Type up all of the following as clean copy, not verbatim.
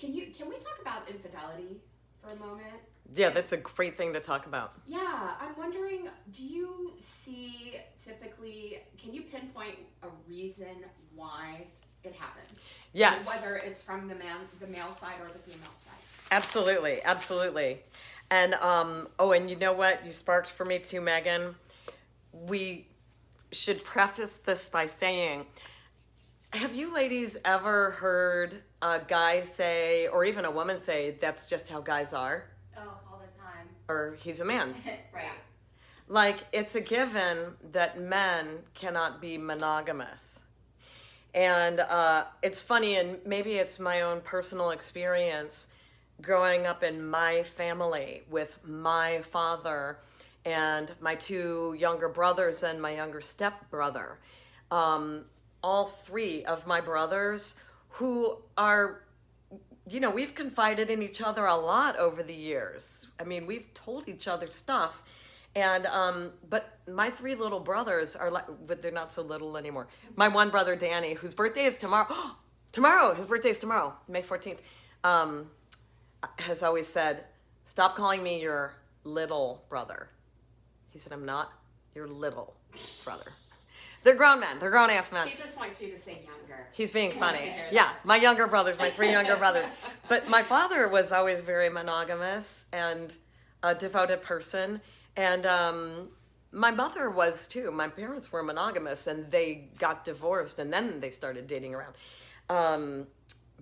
can we talk about infidelity for a moment? Yeah, that's a great thing to talk about. Yeah, I'm wondering, do you see typically, can you pinpoint a reason why it happens? Yes. Whether it's from the male side or the female side. Absolutely, absolutely. And and you know what? You sparked for me too, Megan. We should preface this by saying, have you ladies ever heard a guy say, or even a woman say, that's just how guys are? Oh, all the time. Or he's a man. Right. Like, it's a given that men cannot be monogamous. And it's funny, and maybe it's my own personal experience growing up in my family with my father and my two younger brothers and my younger stepbrother. All three of my brothers who are, we've confided in each other a lot over the years. I mean, we've told each other stuff. And, but my three little brothers are like, but they're not so little anymore. My one brother, Danny, whose birthday is tomorrow, his birthday is tomorrow, May 14th, has always said, stop calling me your little brother. He said, I'm not your little brother. They're grown men. They're grown-ass men. He just wants you to say younger. He's being funny. Yeah, my younger brothers, my three younger brothers. But my father was always very monogamous and a devoted person. And my mother was too. My parents were monogamous and they got divorced and then they started dating around.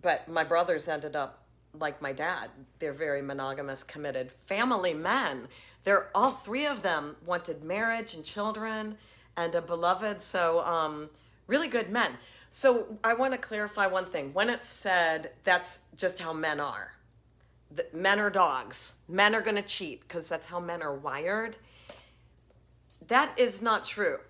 But my brothers ended up like my dad. They're very monogamous, committed family men. They're all three of them wanted marriage and children and a beloved. So really good men. So I want to clarify one thing. When it's said that's just how men are, men are dogs. Men are going to cheat because that's how men are wired. That is not true.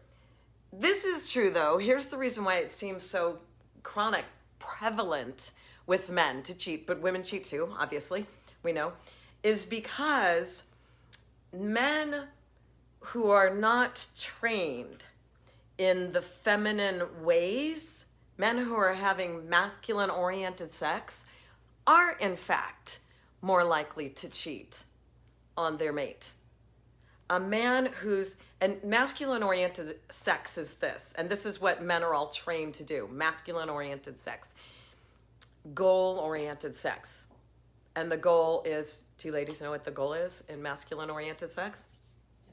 This is true, though. Here's the reason why it seems so chronic, prevalent with men to cheat, but women cheat too, obviously, we know, is because men who are not trained in the feminine ways, men who are having masculine-oriented sex, are, in fact, more likely to cheat on their mate. A man and masculine-oriented sex is this, and this is what men are all trained to do, masculine-oriented sex, goal-oriented sex. And the goal is, do you ladies know what the goal is in masculine-oriented sex?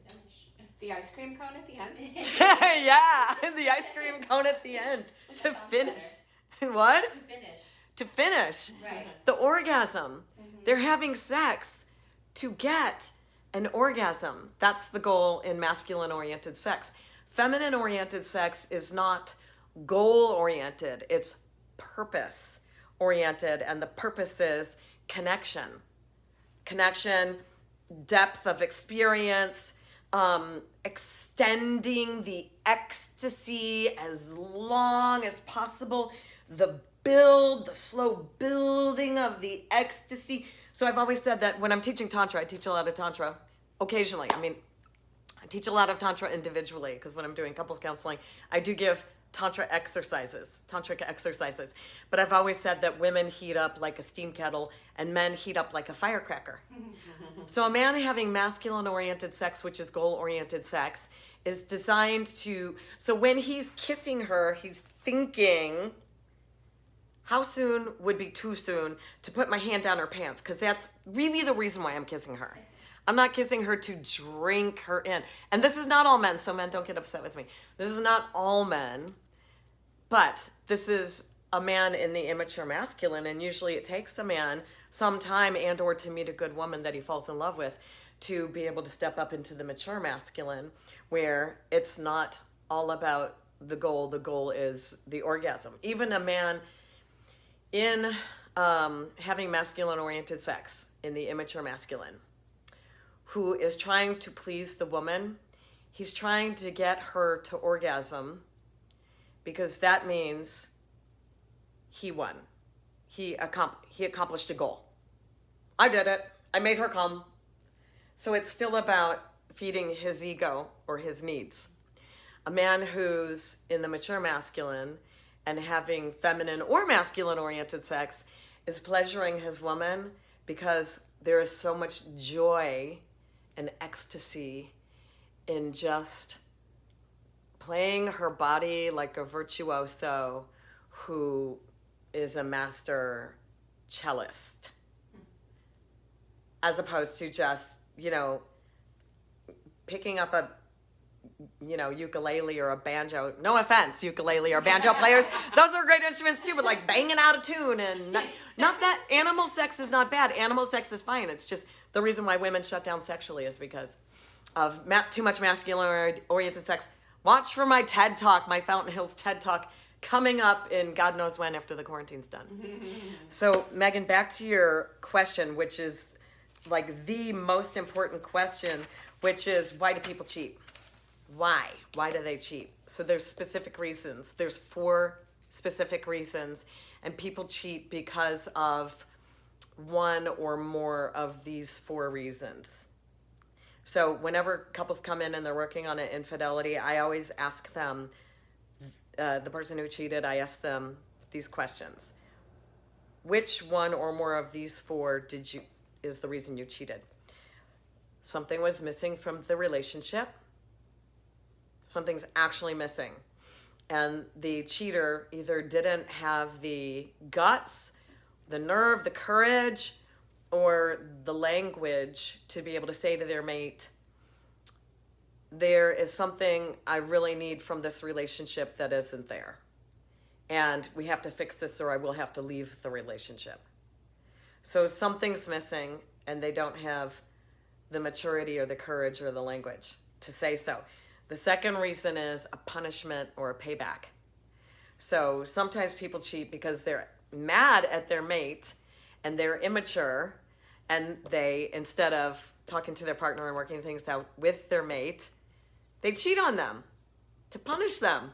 To finish. The ice cream cone at the end? Yeah, the ice cream cone at the end. To finish. What? To finish. To finish. Right. The orgasm. They're having sex to get an orgasm. That's the goal in masculine-oriented sex. Feminine-oriented sex is not goal-oriented. It's purpose-oriented, and the purpose is connection. Connection, depth of experience, extending the ecstasy as long as possible, the slow building of the ecstasy. So I've always said that when I'm teaching Tantra, I teach a lot of Tantra occasionally. I mean, I teach a lot of Tantra individually because when I'm doing couples counseling, I do give tantric exercises. But I've always said that women heat up like a steam kettle and men heat up like a firecracker. So a man having masculine-oriented sex, which is goal-oriented sex, is designed to... So when he's kissing her, he's thinking, how soon would be too soon to put my hand down her pants? Because that's really the reason why I'm kissing her. I'm not kissing her to drink her in. And this is not all men, so men don't get upset with me. This is not all men, but this is a man in the immature masculine, and usually it takes a man some time and or to meet a good woman that he falls in love with to be able to step up into the mature masculine, where it's not all about the goal. The goal is the orgasm. Even a man in having masculine-oriented sex in the immature masculine, who is trying to please the woman, he's trying to get her to orgasm because that means he won. He accomplished a goal. I did it. I made her come. So it's still about feeding his ego or his needs. A man who's in the mature masculine and having feminine or masculine oriented sex is pleasuring his woman because there is so much joy and ecstasy in just playing her body like a virtuoso who is a master cellist, as opposed to just, picking up a, ukulele or a banjo. No offense, ukulele or banjo players. Those are great instruments too, but like banging out a tune and not that animal sex is not bad. Animal sex is fine. It's just the reason why women shut down sexually is because of too much masculine-oriented sex. Watch for my TED Talk, my Fountain Hills TED Talk, coming up in God knows when after the quarantine's done. So, Megan, back to your question, which is like the most important question, which is, why do people cheat? Why? Why do they cheat? So there's specific reasons. There's 4 specific reasons, and people cheat because of one or more of these 4 reasons. So whenever couples come in and they're working on an infidelity, I always ask them, the person who cheated, I ask them these questions. Which one or more of these 4 is the reason you cheated? Something was missing from the relationship. Something's actually missing. And the cheater either didn't have the guts, the nerve, the courage, or the language to be able to say to their mate, there is something I really need from this relationship that isn't there. And we have to fix this or I will have to leave the relationship. So something's missing and they don't have the maturity or the courage or the language to say so. The second reason is a punishment or a payback. So sometimes people cheat because they're mad at their mate and they're immature, and they, instead of talking to their partner and working things out with their mate, they cheat on them to punish them.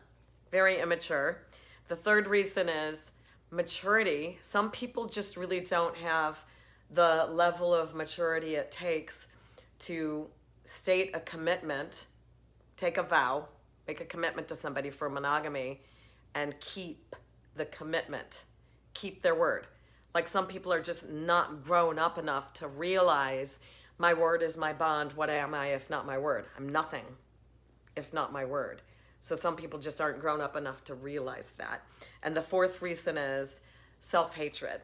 Very immature. The third reason is maturity. Some people just really don't have the level of maturity it takes to state a commitment, take a vow, make a commitment to somebody for monogamy, and keep the commitment, keep their word. Like some people are just not grown up enough to realize my word is my bond. What am I if not my word? I'm nothing if not my word. So some people just aren't grown up enough to realize that. And the fourth reason is self-hatred.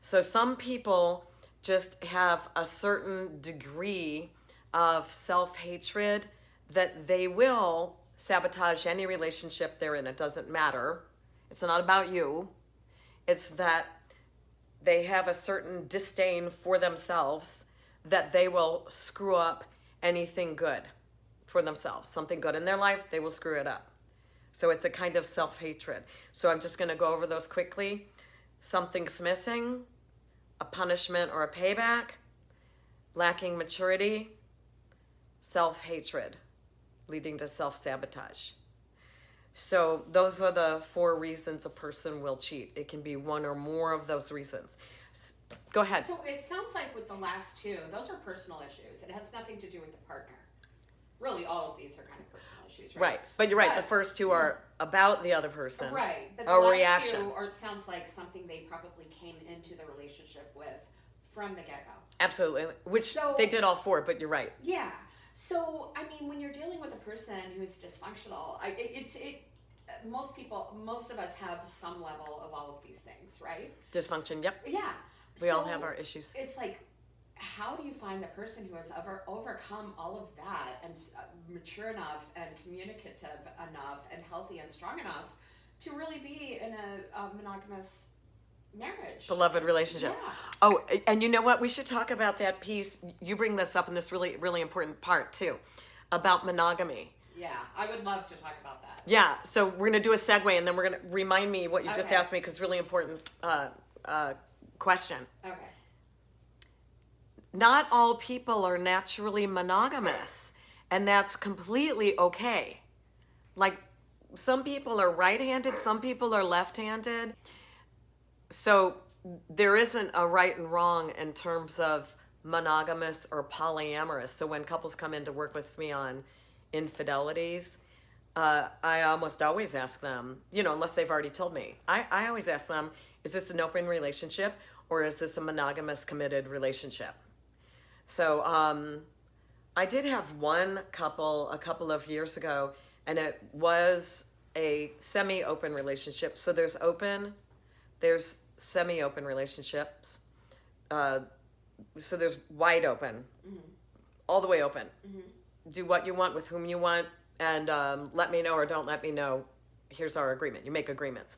So some people just have a certain degree of self-hatred that they will sabotage any relationship they're in. It doesn't matter. It's not about you. It's that they have a certain disdain for themselves that they will screw up anything good for themselves. Something good in their life, they will screw it up. So it's a kind of self-hatred. So I'm just going to go over those quickly. Something's missing, a punishment or a payback, lacking maturity, self-hatred, leading to self-sabotage. So those are the 4 reasons a person will cheat. It can be one or more of those reasons. Go ahead. So it sounds like with the last 2, those are personal issues. It has nothing to do with the partner. Really, all of these are kind of personal issues, right? Right. But you're right. The first 2 are about the other person. Right. But the A last reaction. 2 are, sounds like something they probably came into the relationship with from the get-go. Absolutely. Which they did all 4, but you're right. Yeah. So, I mean, when you're dealing with a person who's dysfunctional, most of us have some level of all of these things, right? Dysfunction, yep. Yeah. We all have our issues. It's like, how do you find the person who has overcome all of that and mature enough and communicative enough and healthy and strong enough to really be in a monogamous marriage? Beloved relationship. Yeah. Oh, and you know what? We should talk about that piece. You bring this up in this really, really important part too, about monogamy. Yeah, I would love to talk about that. Yeah, so we're going to do a segue and then we're going to remind me what you just asked me, because really important question. Okay. Not all people are naturally monogamous, and that's completely okay. Like, some people are right-handed, some people are left-handed. So there isn't a right and wrong in terms of monogamous or polyamorous. So when couples come in to work with me on infidelities, I almost always ask them, unless they've already told me, I always ask them, is this an open relationship, or is this a monogamous committed relationship? So I did have one couple a couple of years ago, and it was a semi-open relationship. So there's open, there's semi-open relationships. So there's wide open, all the way open. Do what you want with whom you want, and let me know or don't let me know. Here's our agreement. You make agreements.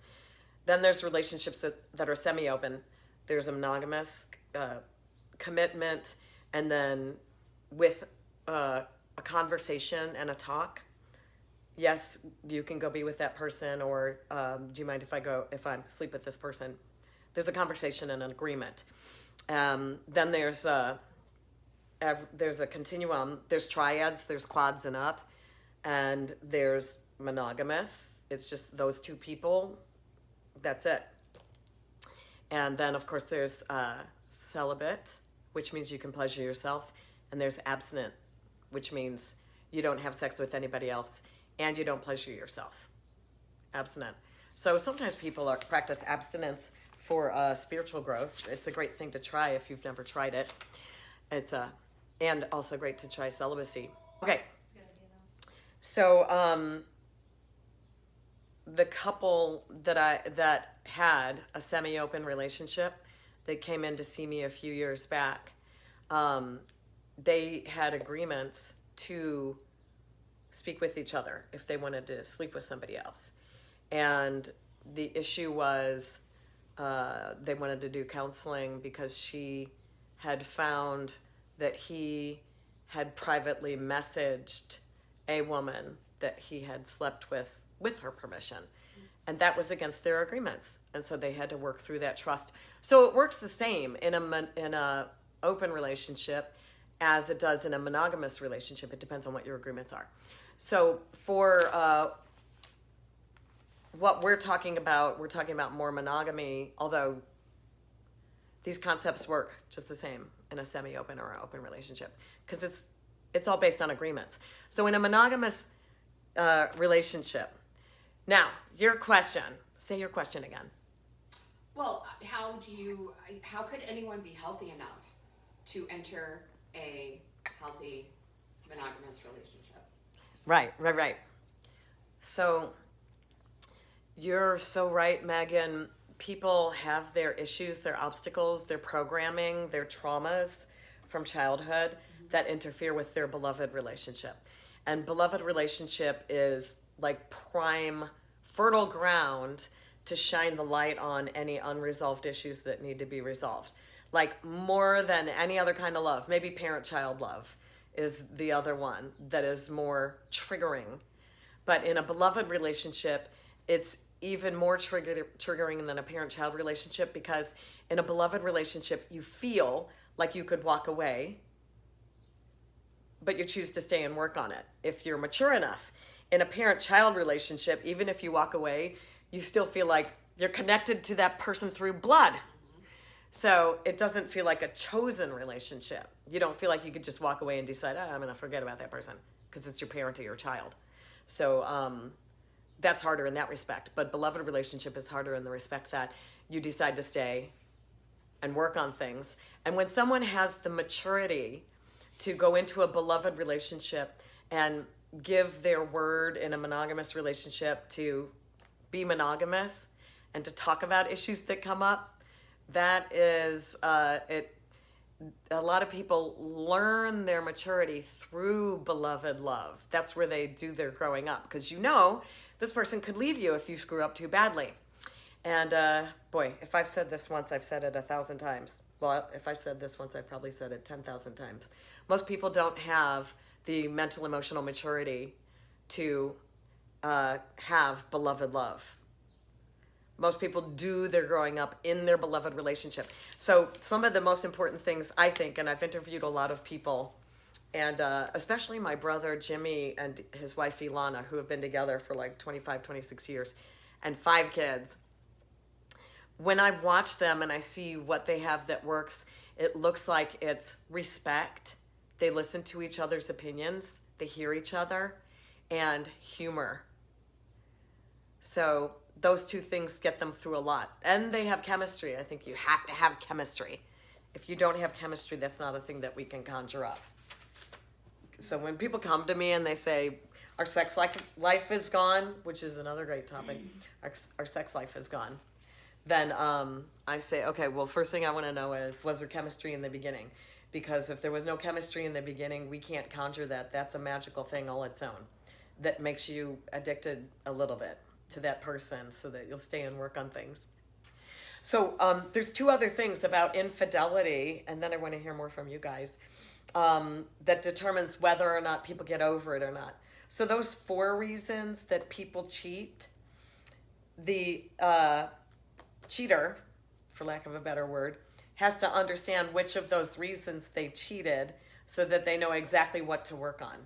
Then there's relationships that are semi-open. There's a monogamous commitment, and then with a conversation and a talk. Yes, you can go be with that person, or do you mind if I sleep with this person? There's a conversation and an agreement. Then there's a continuum. There's triads, there's quads and up, and there's monogamous. It's just those two people. That's it. And then, of course, there's celibate, which means you can pleasure yourself, and there's abstinent, which means you don't have sex with anybody else and you don't pleasure yourself. Abstinent. So sometimes people practice abstinence for spiritual growth. It's a great thing to try if you've never tried it. It's and also great to try celibacy. Okay. So the couple that had a semi-open relationship, they came in to see me a few years back. They had agreements to speak with each other if they wanted to sleep with somebody else. And the issue was they wanted to do counseling because she had found that he had privately messaged a woman that he had slept with her permission. And that was against their agreements. And so they had to work through that trust. So it works the same in a open relationship as it does in a monogamous relationship. It depends on what your agreements are. So for what we're talking about more monogamy, although these concepts work just the same in a semi-open or an open relationship, because it's all based on agreements. So in a monogamous relationship, now your question, say your question again. Well, how could anyone be healthy enough to enter a healthy monogamous relationship? Right. So you're so right, Megan. People have their issues, their obstacles, their programming, their traumas from childhood that interfere with their beloved relationship. And beloved relationship is like prime, fertile ground to shine the light on any unresolved issues that need to be resolved. Like more than any other kind of love, maybe parent-child love is the other one that is more triggering. But in a beloved relationship, it's even more triggering than a parent-child relationship, because in a beloved relationship, you feel like you could walk away, but you choose to stay and work on it if you're mature enough. In a parent-child relationship, even if you walk away, you still feel like you're connected to that person through blood. So it doesn't feel like a chosen relationship. You don't feel like you could just walk away and decide, I'm going to forget about that person because it's your parent or your child. So that's harder in that respect. But beloved relationship is harder in the respect that you decide to stay and work on things. And when someone has the maturity to go into a beloved relationship and give their word in a monogamous relationship to be monogamous and to talk about issues that come up, that is a lot of people learn their maturity through beloved love. That's where they do their growing up, because this person could leave you if you screw up too badly. And boy, if I've said this once, I've said it 1,000 times. Well, if I've said this once, I've probably said it 10,000 times. Most people don't have the mental emotional maturity to have beloved love. Most people do their growing up in their beloved relationship. So some of the most important things, I think, and I've interviewed a lot of people, and especially my brother Jimmy and his wife Ilana, who have been together for like 25, 26 years and 5 kids. When I watch them and I see what they have that works, it looks like it's respect. They listen to each other's opinions. They hear each other, and humor. So those two things get them through a lot. And they have chemistry. I think you have to have chemistry. If you don't have chemistry, that's not a thing that we can conjure up. So when people come to me and they say, our sex life is gone, which is another great topic, our sex life is gone, then I say, okay, well, first thing I want to know is, was there chemistry in the beginning? Because if there was no chemistry in the beginning, we can't conjure that. That's a magical thing all its own that makes you addicted a little bit to that person so that you'll stay and work on things. So there's two other things about infidelity, and then I want to hear more from you guys, that determines whether or not people get over it or not. So those 4 reasons that people cheat, the cheater, for lack of a better word, has to understand which of those reasons they cheated so that they know exactly what to work on.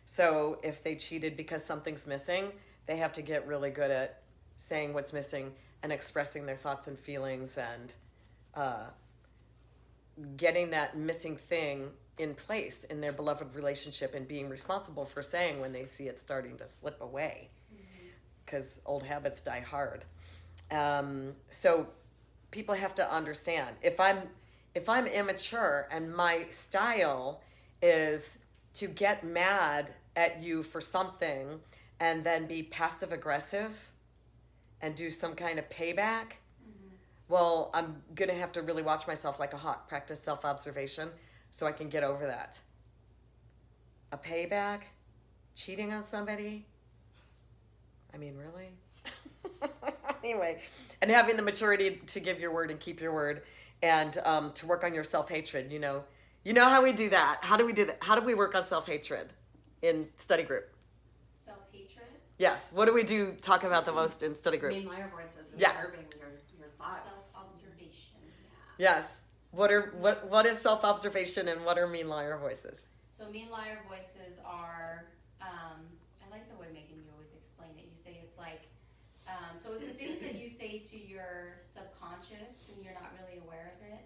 So if they cheated because something's missing, they have to get really good at saying what's missing and expressing their thoughts and feelings and getting that missing thing in place in their beloved relationship and being responsible for saying when they see it starting to slip away, because old habits die hard. So people have to understand, if I'm immature and my style is to get mad at you for something and then be passive aggressive and do some kind of payback, well, I'm going to have to really watch myself like a hawk, practice self-observation so I can get over that. A payback? Cheating on somebody? I mean, really? Anyway, and having the maturity to give your word and keep your word, and to work on your self-hatred. You know how we do that. How do we do that? How do we work on self-hatred in study group? Self-hatred? Yes. What do we do talk about the most in study group? Mean liar voices, Yeah. observing your thoughts. Self-observation. Yes. What is self-observation and what are mean liar voices? So mean liar voices are, I like the way, Megan, you always explain it. You say it's like, so it's the things that you say to your subconscious and you're not really aware of it.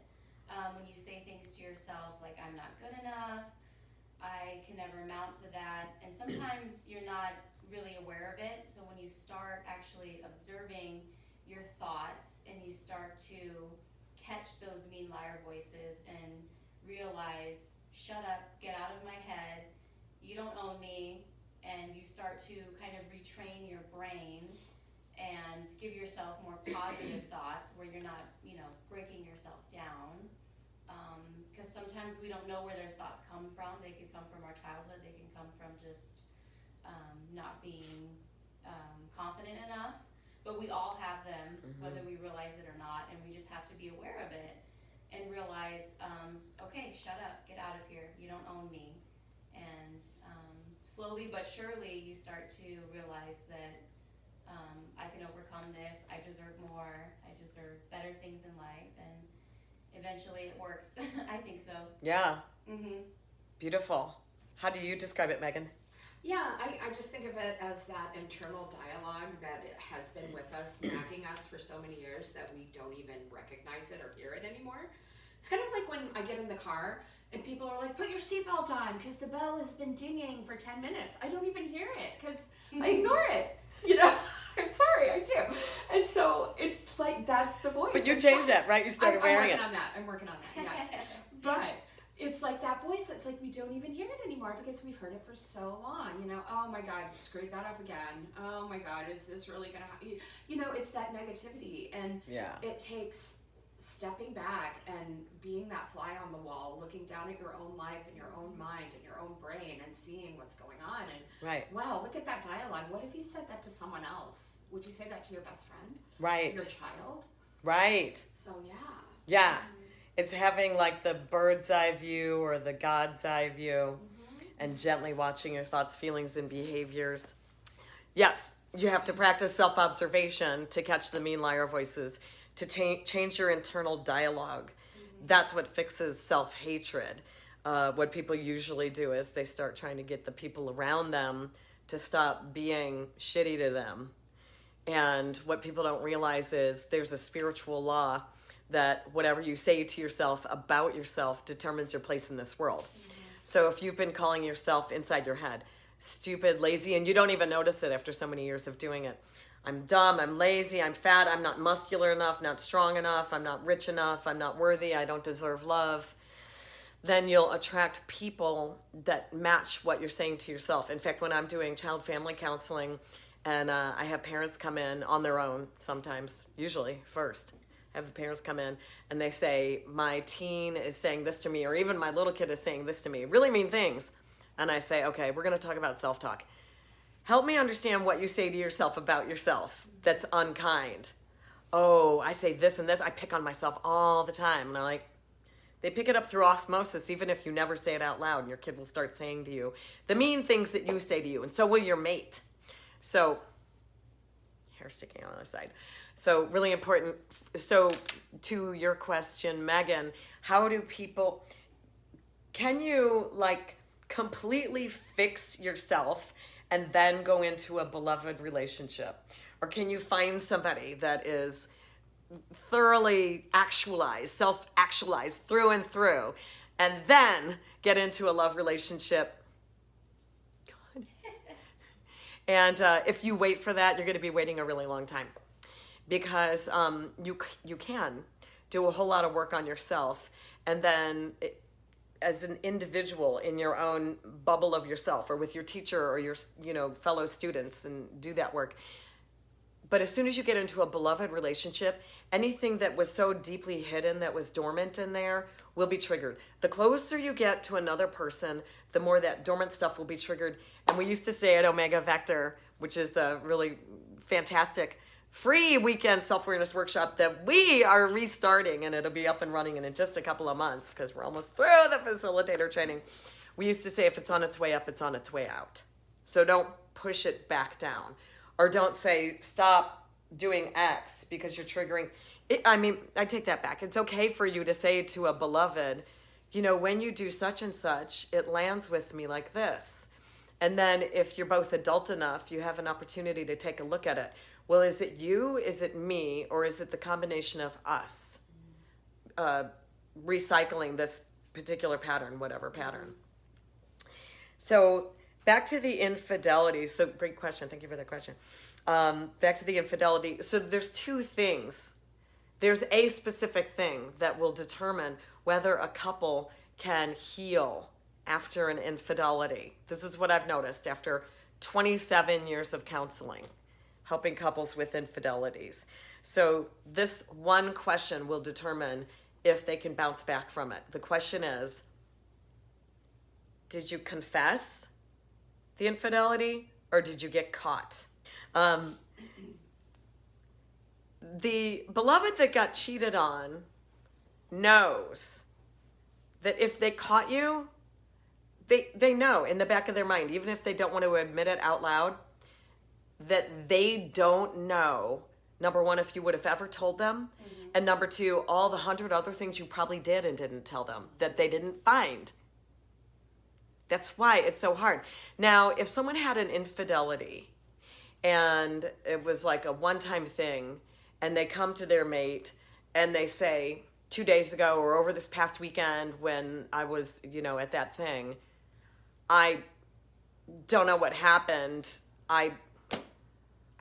When you say things to yourself like, I'm not good enough, I can never amount to that, and sometimes you're not really aware of it. So when you start actually observing your thoughts and you start to catch those mean liar voices and realize, shut up, get out of my head, you don't own me, and you start to kind of retrain your brain and give yourself more positive thoughts where you're not, breaking yourself down. Because sometimes we don't know where those thoughts come from. They can come from our childhood. They can come from just not being confident enough. But we all have them, whether we realize it or not, and we just have to be aware of it and realize, okay, shut up, get out of here, you don't own me. And slowly but surely you start to realize that I can overcome this, I deserve more, I deserve better things in life, and eventually it works. I think so. Yeah. Beautiful. How do you describe it, Megan? Yeah, I just think of it as that internal dialogue that has been with us, nagging us for so many years that we don't even recognize it or hear it anymore. It's kind of like when I get in the car and people are like, put your seatbelt on because the bell has been dinging for 10 minutes. I don't even hear it because I ignore it. I'm sorry, I do. And so it's like, that's the voice. But you changed that, right? You started wearing it. I'm working on that, yes. But it's like that voice, it's like we don't even hear it anymore because we've heard it for so long. Oh my God, screwed that up again. Oh my God, is this really going to happen? It's that negativity. And it takes stepping back and being that fly on the wall, looking down at your own life and your own mind and your own brain and seeing what's going on. And wow, look at that dialogue. What if you said that to someone else? Would you say that to your best friend? Right. Your child? Right. So yeah. It's having like the bird's eye view or the God's eye view and gently watching your thoughts, feelings, and behaviors. Yes, you have to practice self-observation to catch the mean liar voices, to change your internal dialogue. That's what fixes self-hatred. What people usually do is they start trying to get the people around them to stop being shitty to them. And what people don't realize is there's a spiritual law that whatever you say to yourself about yourself determines your place in this world. So if you've been calling yourself inside your head stupid, lazy, and you don't even notice it after so many years of doing it, I'm dumb, I'm lazy, I'm fat, I'm not muscular enough, not strong enough, I'm not rich enough, I'm not worthy, I don't deserve love, then you'll attract people that match what you're saying to yourself. In fact, when I'm doing child family counseling and I have parents come in on their own sometimes, usually first, I have the parents come in and they say, my teen is saying this to me, or even my little kid is saying this to me, really mean things. And I say, okay, we're going to talk about self-talk. Help me understand what you say to yourself about yourself that's unkind. Oh, I say this and this. I pick on myself all the time. And I'm like, they pick it up through osmosis, even if you never say it out loud, and your kid will start saying to you the mean things that you say to you, and so will your mate. So, hair sticking on the side. So, really important. So, to your question, Megan, how do people, can you like completely fix yourself and then go into a beloved relationship? Or can you find somebody that is thoroughly actualized, self-actualized through and through, and then get into a love relationship? And if you wait for that, you're going to be waiting a really long time, because you can do a whole lot of work on yourself, and then as an individual in your own bubble of yourself, or with your teacher or your fellow students, and do that work. But as soon as you get into a beloved relationship, anything that was so deeply hidden, that was dormant in there, will be triggered. The closer you get to another person, the more that dormant stuff will be triggered. And we used to say at Omega Vector, which is a really fantastic free weekend self-awareness workshop that we are restarting, and it'll be up and running in just a couple of months because we're almost through the facilitator training. We used to say if it's on its way up, it's on its way out. So don't push it back down, or don't say stop doing X because you're triggering it. I mean, I take that back. It's okay for you to say to a beloved, when you do such and such, it lands with me like this. And then if you're both adult enough, you have an opportunity to take a look at it. Well, is it you, is it me, or is it the combination of us recycling this particular pattern, whatever pattern? So back to the infidelity. So great question. Thank you for that question. Back to the infidelity. So there's two things. There's a specific thing that will determine whether a couple can heal after an infidelity. This is what I've noticed after 27 years of counseling, helping couples with infidelities. So this one question will determine if they can bounce back from it. The question is, did you confess the infidelity, or did you get caught? The beloved that got cheated on knows that if they caught you, they know in the back of their mind, even if they don't want to admit it out loud, that they don't know, number one, if you would have ever told them, and number two, all the 100 other things you probably did and didn't tell them that they didn't find. That's why it's so hard. Now, if someone had an infidelity and it was like a one-time thing, and they come to their mate and they say, 2 days ago or over this past weekend when I was, at that thing, I don't know what happened. I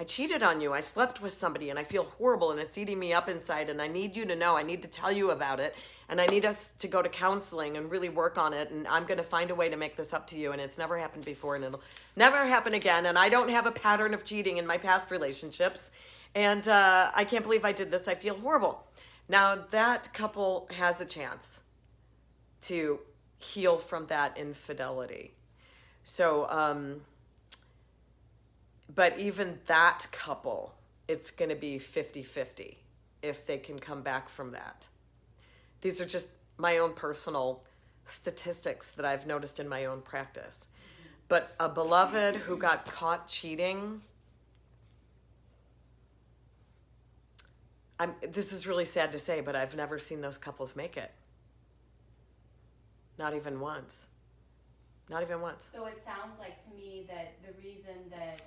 cheated on you. I slept with somebody and I feel horrible and it's eating me up inside, and I need you to know. I need to tell you about it, and I need us to go to counseling and really work on it, and I'm going to find a way to make this up to you, and it's never happened before and it'll never happen again, and I don't have a pattern of cheating in my past relationships, and I can't believe I did this. I feel horrible. Now that couple has a chance to heal from that infidelity. So, but even that couple, it's going to be 50-50 if they can come back from that. These are just my own personal statistics that I've noticed in my own practice. But a beloved who got caught cheating, this is really sad to say, but I've never seen those couples make it. Not even once. Not even once. So it sounds like to me that the reason that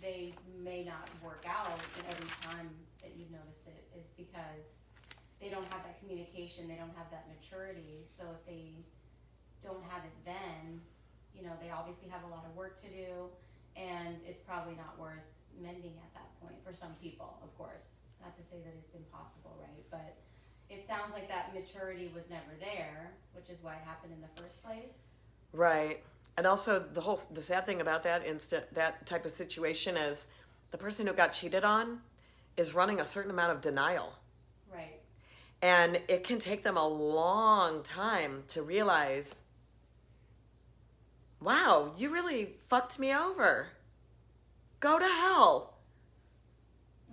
they may not work out in every time that you've noticed it is because they don't have that communication, they don't have that maturity. So if they don't have it then, they obviously have a lot of work to do, and it's probably not worth mending at that point for some people, of course. Not to say that it's impossible, right? But it sounds like that maturity was never there, which is why it happened in the first place. Right. And also the sad thing about that type of situation is the person who got cheated on is running a certain amount of denial. Right. And it can take them a long time to realize, wow, you really fucked me over. Go to hell.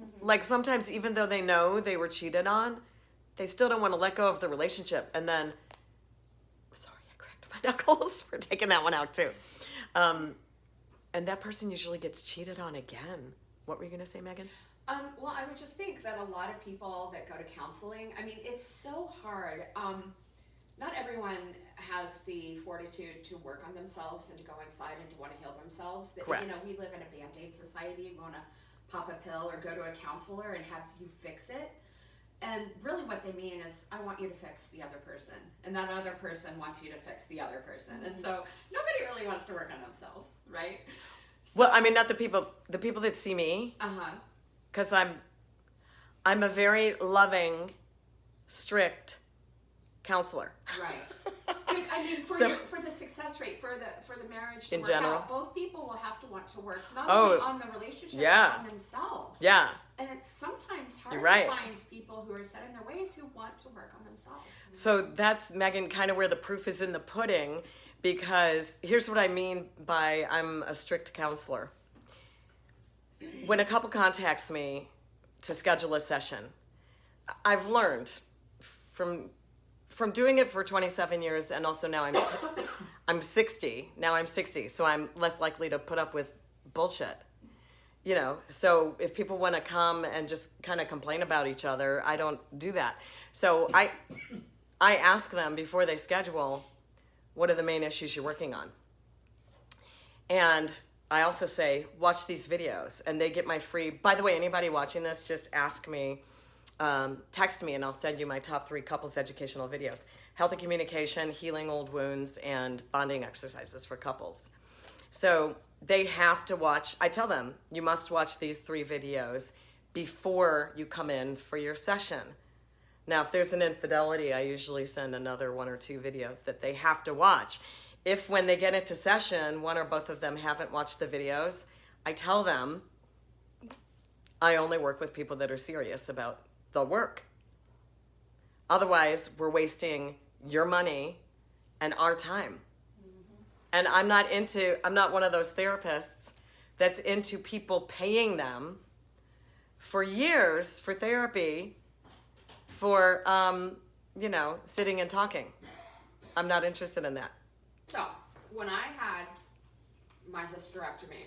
Mm-hmm. Like sometimes even though they know they were cheated on, they still don't want to let go of the relationship. And then, sorry, I cracked my knuckles for taking that one out too. And that person usually gets cheated on again. What were you going to say, Megan? Well, I would just think that a lot of people that go to counseling, I mean, it's so hard. Not everyone has the fortitude to work on themselves and to go inside and to want to heal themselves. Correct. You know, we live in a Band-Aid society. We want to pop a pill or go to a counselor and have you fix it. And really what they mean is, I want you to fix the other person. And that other person wants you to fix the other person. And so nobody really wants to work on themselves, right? Well, I mean, not the people that see me. Uh-huh. Because I'm a very loving, strict counselor. Right. But, I mean, for the success rate, for the marriage to In work general. out, both people will have to want to work not Oh, only on the relationship, yeah. but on themselves. Yeah. And it's sometimes hard You're right. to find people who are set in their ways who want to work on themselves. So that's, Megan, kind of where the proof is in the pudding, because here's what I mean by I'm a strict counselor. When a couple contacts me to schedule a session, I've learned from doing it for 27 years, and also now I'm 60. Now I'm 60, so I'm less likely to put up with bullshit. You know, so if people want to come and just kind of complain about each other, I don't do that. So I ask them before they schedule, what are the main issues you're working on? And I also say, watch these videos. And they get my free, by the way, anybody watching this, just ask me, text me, and I'll send you my top 3 couples educational videos. Healthy communication, healing old wounds, and bonding exercises for couples. So they have to watch, I tell them, you must watch these 3 videos before you come in for your session. Now, if there's an infidelity, I usually send another 1 or 2 videos that they have to watch. If when they get into session, one or both of them haven't watched the videos, I tell them I only work with people that are serious about the work. Otherwise, we're wasting your money and our time. And I'm not one of those therapists that's into people paying them for years for therapy for, sitting and talking. I'm not interested in that. So, when I had my hysterectomy,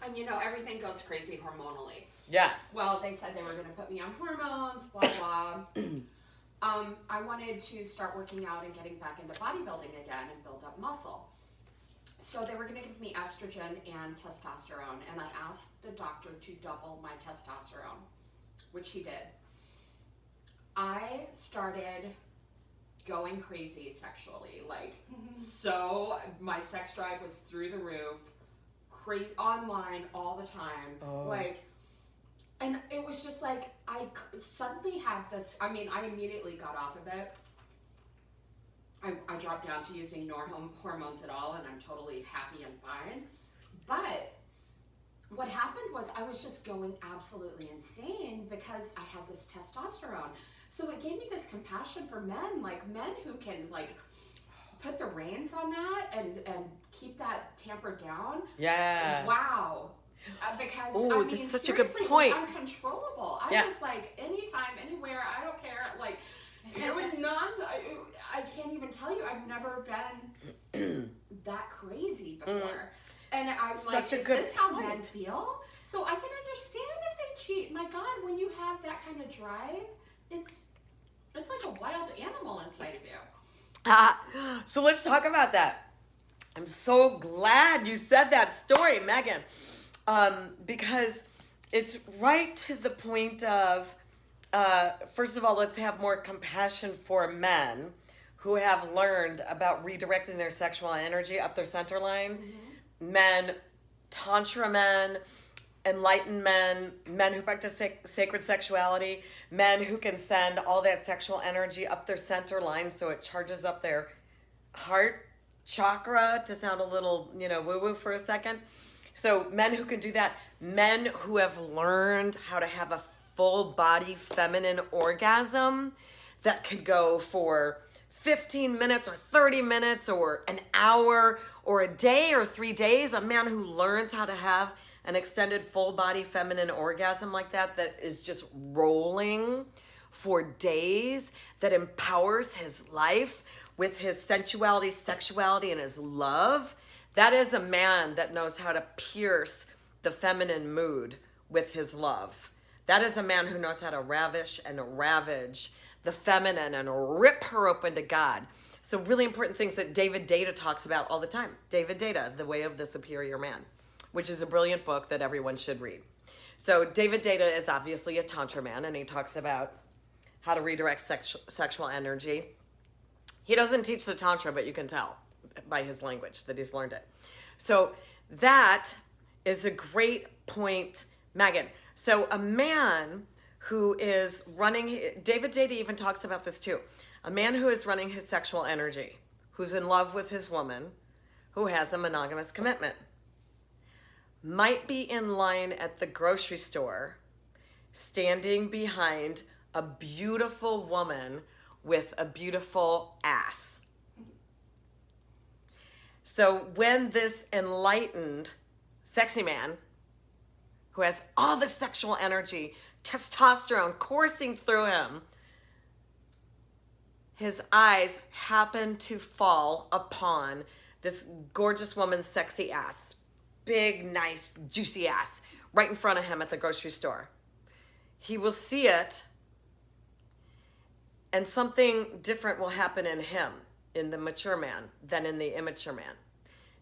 and everything goes crazy hormonally. Yes. Well, they said they were going to put me on hormones, blah, blah. I wanted to start working out and getting back into bodybuilding again and build up muscle. So they were going to give me estrogen and testosterone, and I asked the doctor to double my testosterone, which he did. I started going crazy sexually, so my sex drive was through the roof, crazy, online all the time, and it was just I suddenly had this, I immediately got off of it. I dropped down to using no hormones at all, and I'm totally happy and fine, but what happened was I was just going absolutely insane because I had this testosterone. So it gave me this compassion for men, men who can put the reins on that and keep that tampered down. Yeah. Wow. Because that's such a good seriously, point. It was uncontrollable. I was anytime, anywhere, I don't care. It would not. I can't even tell you. I've never been that crazy before. And I'm Such a is good this how point. men feel? So I can understand if they cheat. My God, when you have that kind of drive, it's like a wild animal inside of you. So let's talk about that. I'm so glad you said that story, Megan, because it's right to the point of, first of all, let's have more compassion for men who have learned about redirecting their sexual energy up their center line. Mm-hmm. Men, tantra men, enlightened men, men who practice sacred sexuality, men who can send all that sexual energy up their center line so it charges up their heart chakra, to sound a little, woo-woo for a second. So men who can do that, men who have learned how to have a full body feminine orgasm that could go for 15 minutes or 30 minutes or an hour or a day or 3 days. A man who learns how to have an extended full body feminine orgasm like that is just rolling for days, that empowers his life with his sensuality, sexuality, and his love. That is a man that knows how to pierce the feminine mood with his love. That is a man who knows how to ravish and ravage the feminine and rip her open to God. So really important things that David Deida talks about all the time. David Deida, The Way of the Superior Man, which is a brilliant book that everyone should read. So David Deida is obviously a Tantra man, and he talks about how to redirect sexual energy. He doesn't teach the Tantra, but you can tell by his language that he's learned it. So that is a great point, Megan. So a man who is running, David Deida even talks about this too, a man who is running his sexual energy, who's in love with his woman, who has a monogamous commitment, might be in line at the grocery store, standing behind a beautiful woman with a beautiful ass. So when this enlightened, sexy man, who has all the sexual energy, testosterone coursing through him, his eyes happen to fall upon this gorgeous woman's sexy ass, big, nice, juicy ass, right in front of him at the grocery store. He will see it, and something different will happen in him, in the mature man, than in the immature man.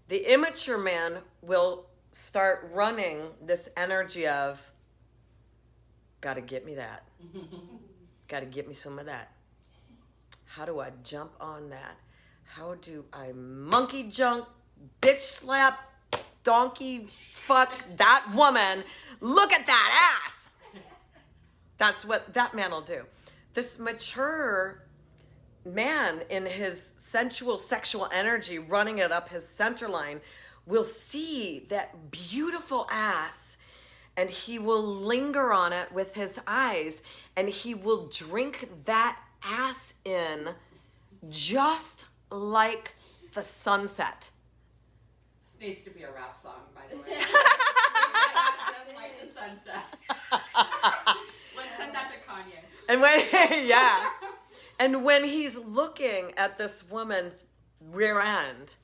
The immature man will start running this energy of, gotta get me that. Gotta get me some of that. How do I jump on that? How do I monkey jump, bitch slap, donkey fuck that woman? Look at that ass. That's what that man will do. This mature man, in his sensual sexual energy, running it up his center line, will see that beautiful ass, and he will linger on it with his eyes, and he will drink that ass in just like the sunset. This needs to be a rap song, by the way. Like the sunset. Let's send that to Kanye. And when, yeah. And when he's looking at this woman's rear end,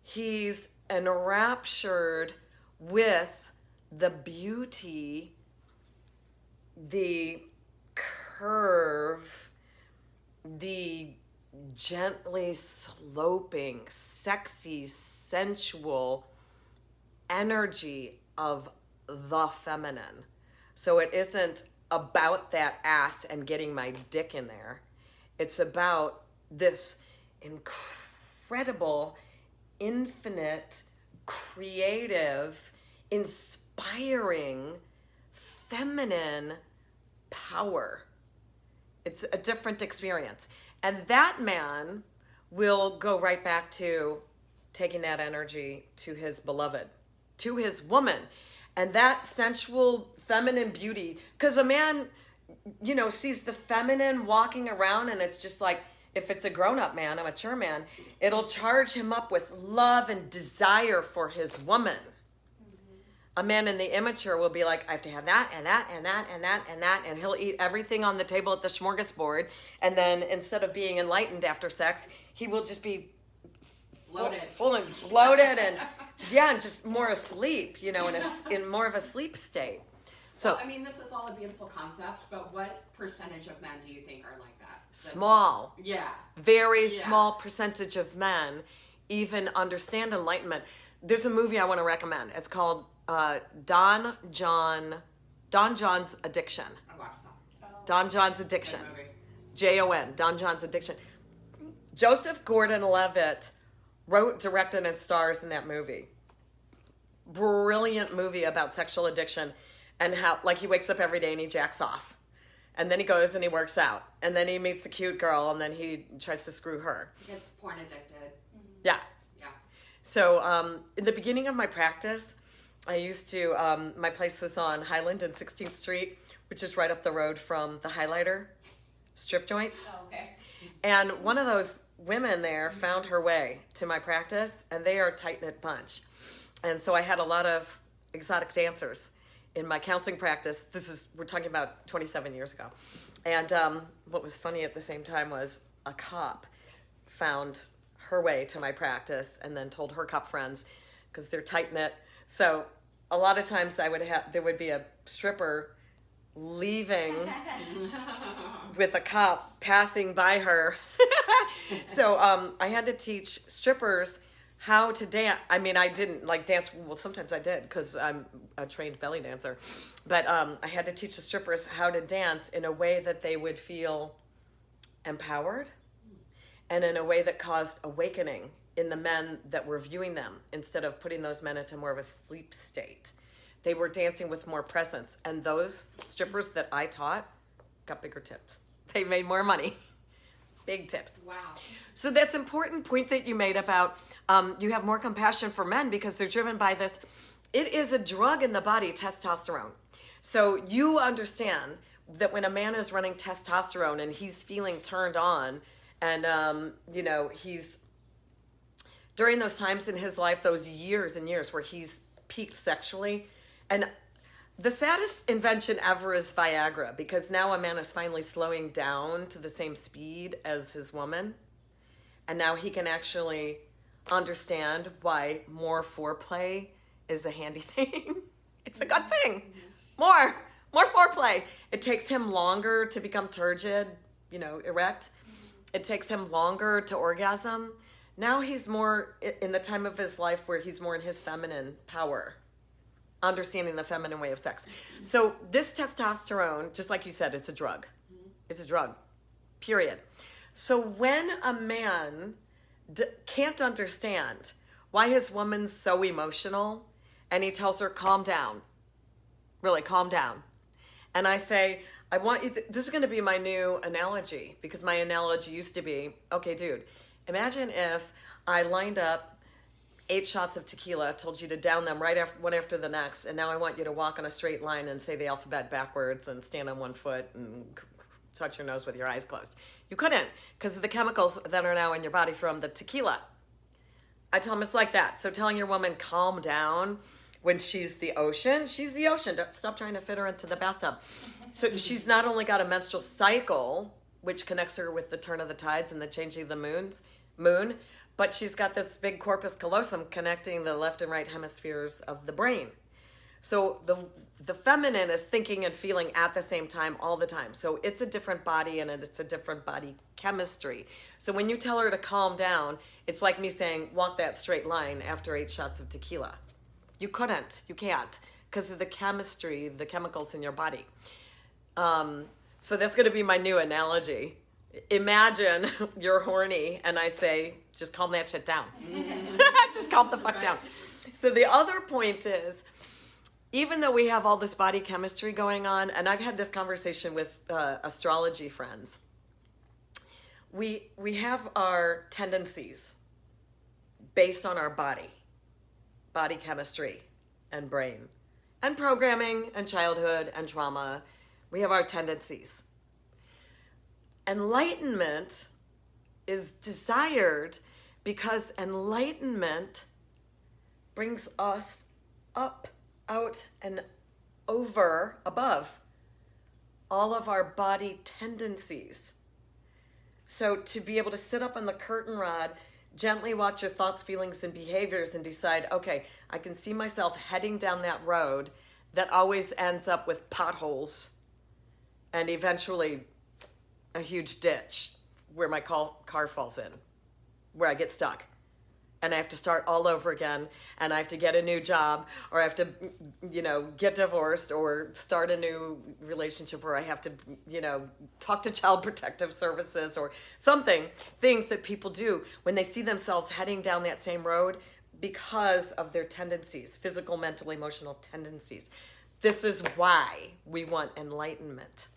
he's enraptured with the beauty, the curve, the gently sloping, sexy, sensual energy of the feminine. So it isn't about that ass and getting my dick in there. It's about this incredible, infinite, creative, inspiring, feminine power. It's a different experience. And that man will go right back to taking that energy to his beloved, to his woman. And that sensual feminine beauty, because a man, sees the feminine walking around, and it's just like, if it's a grown-up man, a mature man, it'll charge him up with love and desire for his woman. A man in the immature will be like, I have to have that and that and that and that and that, and he'll eat everything on the table at the smorgasbord, and then instead of being enlightened after sex, he will just be full and bloated and and just more asleep, in more of a sleep state. So well, this is all a beautiful concept, but what percentage of men do you think are like that? Small. Yeah. Very small percentage of men even understand enlightenment. There's a movie I want to recommend. It's called Don John's Addiction. I watched that. Don John's Addiction. Jon. Don John's Addiction. Joseph Gordon-Levitt wrote, directed, and stars in that movie. brilliant movie about sexual addiction and how, like, he wakes up every day and he jacks off. And then he goes and he works out. And then he meets a cute girl and then he tries to screw her. He gets porn addicted. Yeah. Yeah. So in the beginning of my practice, I used to, my place was on Highland and 16th Street, which is right up the road from the Highlighter strip joint. Oh, okay. And one of those women there found her way to my practice, and they are a tight-knit bunch. And so I had a lot of exotic dancers in my counseling practice. We're talking about 27 years ago. And what was funny at the same time was a cop found her way to my practice and then told her cop friends, because they're tight-knit. So a lot of times there would be a stripper leaving with a cop passing by her. So I had to teach strippers how to dance. I mean, I didn't like dance. Well, sometimes I did because I'm a trained belly dancer. But I had to teach the strippers how to dance in a way that they would feel empowered and in a way that caused awakening in the men that were viewing them, instead of putting those men into more of a sleep state. They were dancing with more presence. And those strippers that I taught got bigger tips. They made more money. Big tips. Wow. So that's an important point that you made about you have more compassion for men because they're driven by this. It is a drug in the body, testosterone. So you understand that when a man is running testosterone and he's feeling turned on and, he's during those times in his life, those years and years where he's peaked sexually. And the saddest invention ever is Viagra, because now a man is finally slowing down to the same speed as his woman. And now he can actually understand why more foreplay is a handy thing. It's a good thing. More foreplay. It takes him longer to become turgid, erect. It takes him longer to orgasm. Now he's more in the time of his life where he's more in his feminine power, understanding the feminine way of sex. So this testosterone, just like you said, it's a drug. It's a drug, period. So when a man can't understand why his woman's so emotional and he tells her, calm down, really calm down. And I say, I want you, this is going to be my new analogy, because my analogy used to be, okay, dude, imagine if I lined up 8 shots of tequila, told you to down them one after the next, and now I want you to walk on a straight line and say the alphabet backwards and stand on one foot and touch your nose with your eyes closed. You couldn't, because of the chemicals that are now in your body from the tequila. I tell them it's like that. So telling your woman, calm down, when she's the ocean. Don't stop trying to fit her into the bathtub. So she's not only got a menstrual cycle, which connects her with the turn of the tides and the changing of the moon, but she's got this big corpus callosum connecting the left and right hemispheres of the brain. So the feminine is thinking and feeling at the same time all the time. So it's a different body and it's a different body chemistry. So when you tell her to calm down, it's like me saying, walk that straight line after 8 shots of tequila. You can't, because of the chemistry, the chemicals in your body. So that's going to be my new analogy. Imagine you're horny and I say, just calm that shit down. Just calm the fuck down. So the other point is, even though we have all this body chemistry going on, and I've had this conversation with astrology friends, we have our tendencies based on our body chemistry and brain and programming and childhood and trauma. We have our tendencies. Enlightenment is desired because enlightenment brings us up, out, and above all of our body tendencies. So to be able to sit up on the curtain rod, gently watch your thoughts, feelings, and behaviors and decide, okay, I can see myself heading down that road that always ends up with potholes and eventually a huge ditch where my car falls in, where I get stuck. And I have to start all over again, and I have to get a new job, or I have to, get divorced, or start a new relationship where I have to, talk to Child Protective Services or something. Things that people do when they see themselves heading down that same road, because of their tendencies, physical, mental, emotional tendencies. This is why we want enlightenment,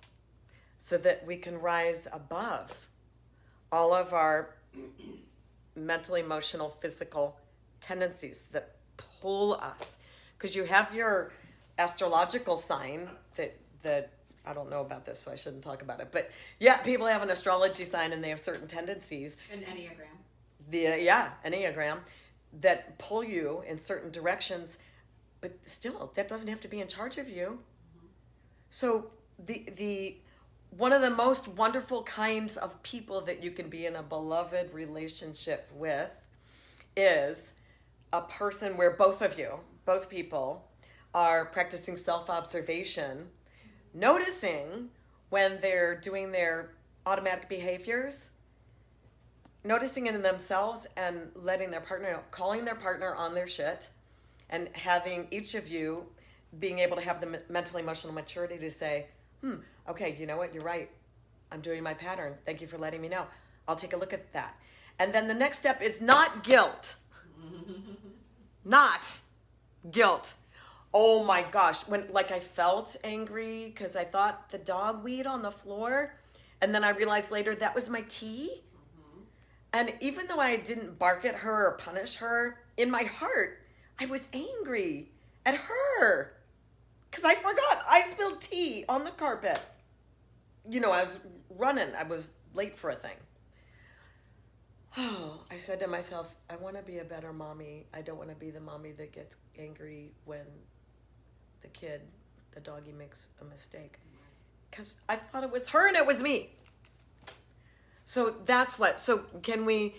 so that we can rise above all of our mental, emotional, physical tendencies that pull us. Because you have your astrological sign that I don't know about this, so I shouldn't talk about it. But yeah, people have an astrology sign and they have certain tendencies. An Enneagram. Enneagram, that pull you in certain directions, but still, that doesn't have to be in charge of you. Mm-hmm. So the one of the most wonderful kinds of people that you can be in a beloved relationship with is a person where both people, are practicing self-observation, noticing when they're doing their automatic behaviors, noticing it in themselves and letting their partner know, calling their partner on their shit, and having each of you being able to have the mental emotional maturity to say, okay, you know what, you're right. I'm doing my pattern. Thank you for letting me know. I'll take a look at that. And then the next step is not guilt. Not guilt. Oh my gosh, when I felt angry because I thought the dog weed on the floor, and then I realized later that was my tea. Mm-hmm. And even though I didn't bark at her or punish her, in my heart, I was angry at her because I forgot I spilled tea on the carpet. I was running. I was late for a thing. Oh, I said to myself, I want to be a better mommy. I don't want to be the mommy that gets angry when the doggy makes a mistake. Because I thought it was her and it was me. So that's so can we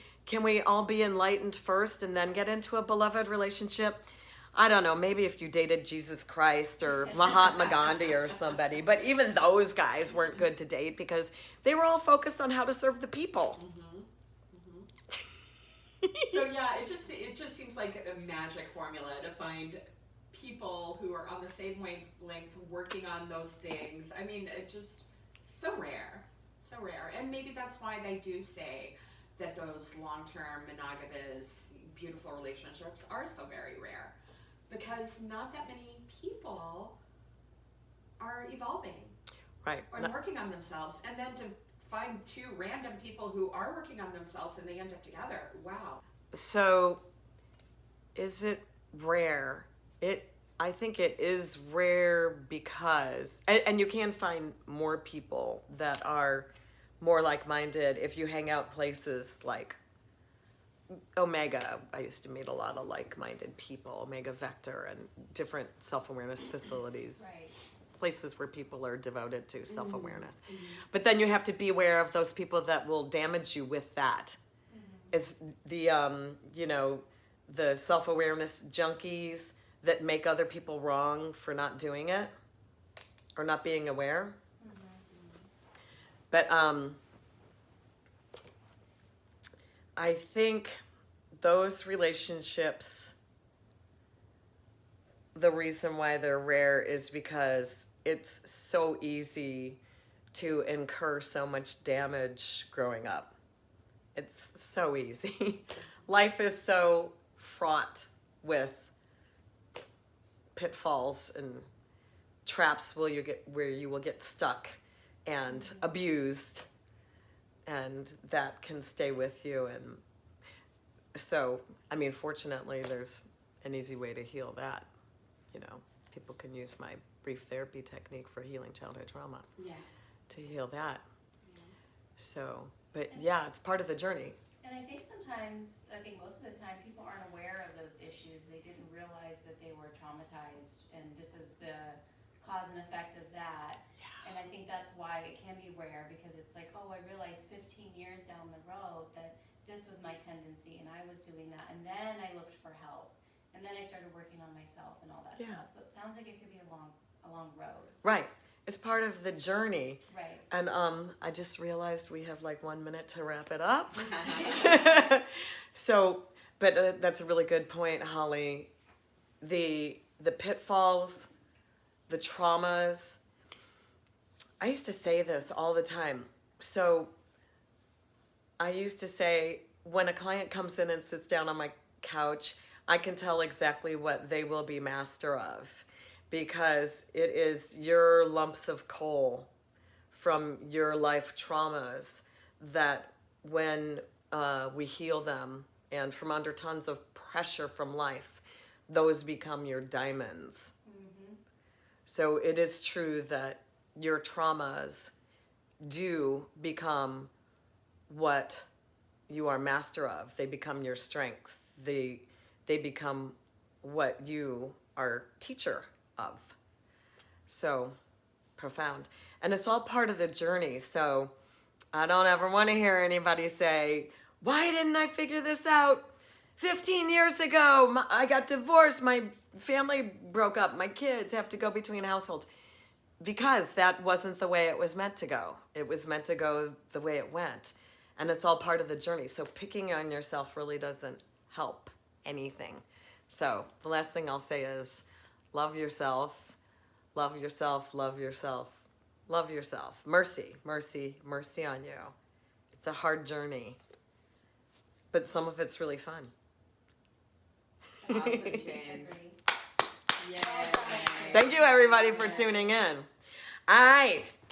all be enlightened first and then get into a beloved relationship? I don't know, maybe if you dated Jesus Christ or Mahatma Gandhi or somebody, but even those guys weren't good to date because they were all focused on how to serve the people. Mm-hmm. Mm-hmm. So yeah, it just seems like a magic formula to find people who are on the same wavelength working on those things. I mean, it just so rare. And maybe that's why they do say that those long-term monogamous beautiful relationships are so very rare, because not that many people are evolving, right, or working on themselves. And then to find two random people who are working on themselves and they end up together, wow. So is it rare? I think it is rare because, and you can find more people that are more like-minded if you hang out places like Omega. I used to meet a lot of like-minded people, Omega Vector, and different self-awareness facilities. Right. Places where people are devoted to self-awareness. Mm-hmm. But then you have to be aware of those people that will damage you with that. Mm-hmm. It's the self-awareness junkies that make other people wrong for not doing it or not being aware. Mm-hmm. But I think those relationships, the reason why they're rare is because it's so easy to incur so much damage growing up. It's so easy. Life is so fraught with pitfalls and traps where you will get stuck and abused, and that can stay with you. And so, I mean, fortunately, there's an easy way to heal that. People can use my brief therapy technique for healing childhood trauma to heal that. Yeah. So, but yeah, it's part of the journey. And I think most of the time, people aren't aware of those issues. They didn't realize that they were traumatized, and this is the cause and effect of that. Yeah. And I think that's why it can be rare, because it's like, oh, I realized 15 years down the road that this was my tendency, and I was doing that, and then I looked for help, and then I started working on myself and all that stuff. So it sounds like it could be a long road. Right. It's part of the journey. Right. And I just realized we have like 1 minute to wrap it up. So, but that's a really good point, Holly. The pitfalls, the traumas. I used to say this all the time. So I used to say, when a client comes in and sits down on my couch, I can tell exactly what they will be master of, because it is your lumps of coal from your life traumas that when we heal them and from under tons of pressure from life, those become your diamonds. Mm-hmm. So it is true that your traumas do become what you are master of. They become your strengths. They become what you are teacher of. So profound. And it's all part of the journey. So I don't ever want to hear anybody say, why didn't I figure this out 15 years ago? I got divorced. My family broke up. My kids have to go between households. Because that wasn't the way it was meant to go. It was meant to go the way it went. And it's all part of the journey. So picking on yourself really doesn't help anything. So the last thing I'll say is love yourself, love yourself, love yourself, love yourself. Mercy, mercy, mercy on you. It's a hard journey, but some of it's really fun. Awesome, Jane. Yay. Thank you, everybody, for tuning in. All right.